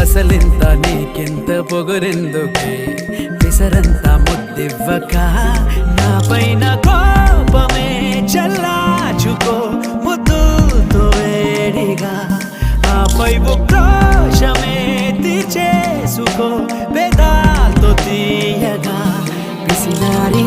అసలింత నీకెంత పొగరెందుకే పిసరంత ముద్దివ్వక నా పైన కోపమే చల్లాచుకో ముద్దుతో వేడిగా ఆపై ఉక్రోషమే తీర్చేసుకో పెదాలతో తీయగా పిసినారి